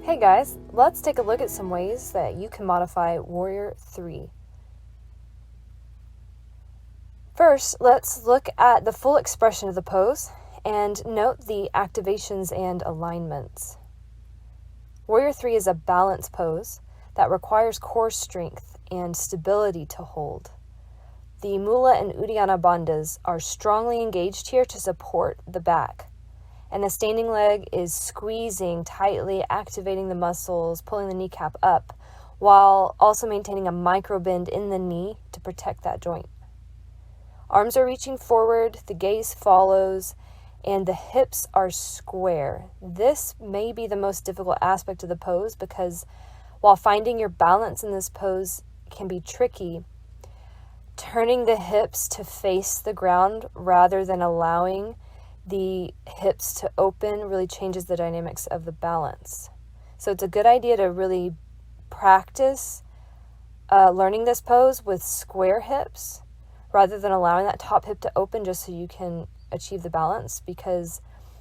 Hey guys, let's take a look at some ways that you can modify Warrior 3. First, let's look at the full expression of the pose and note the activations and alignments. Warrior 3 is a balance pose that requires core strength and stability to hold. The Mula and Uddiyana bandhas are strongly engaged here to support the back. And the standing leg is squeezing tightly, activating the muscles, pulling the kneecap up, while also maintaining a micro bend in the knee to protect that joint. Arms are reaching forward, the gaze follows, and the hips are square. This may be the most difficult aspect of the pose because while finding your balance in this pose can be tricky, turning the hips to face the ground rather than allowing the hips to open really changes the dynamics of the balance. So it's a good idea to really practice learning this pose with square hips rather than allowing that top hip to open just so you can achieve the balance, because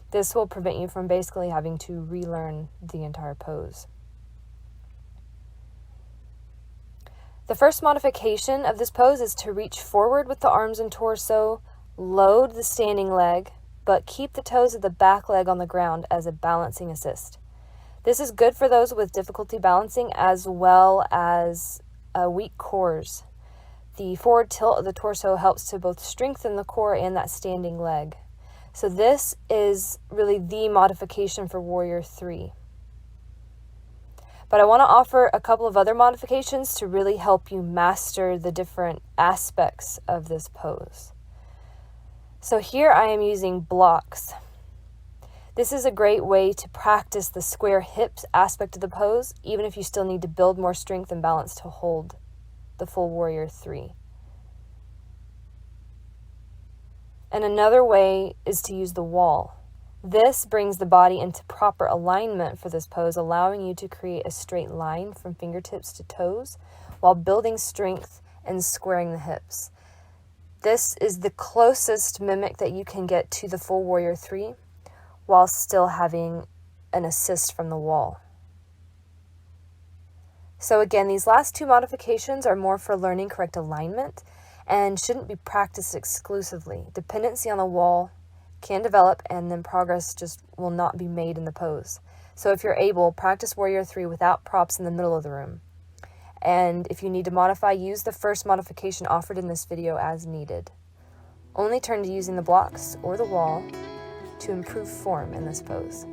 this will prevent you from basically having to relearn the entire pose. The first modification of this pose is to reach forward with the arms and torso, load the standing leg, but keep the toes of the back leg on the ground as a balancing assist. This is good for those with difficulty balancing as well as weak cores. The forward tilt of the torso helps to both strengthen the core and that standing leg. So this is really the modification for Warrior 3. But I want to offer a couple of other modifications to really help you master the different aspects of this pose. So here I am using blocks. This is a great way to practice the square hips aspect of the pose, even if you still need to build more strength and balance to hold the full Warrior 3. And another way is to use the wall. This brings the body into proper alignment for this pose, allowing you to create a straight line from fingertips to toes while building strength and squaring the hips. This is the closest mimic that you can get to the full Warrior 3 while still having an assist from the wall. So again, these last two modifications are more for learning correct alignment and shouldn't be practiced exclusively. Dependency on the wall can develop and then progress just will not be made in the pose. So if you're able, practice Warrior 3 without props in the middle of the room. And if you need to modify, use the first modification offered in this video as needed. Only turn to using the blocks or the wall to improve form in this pose.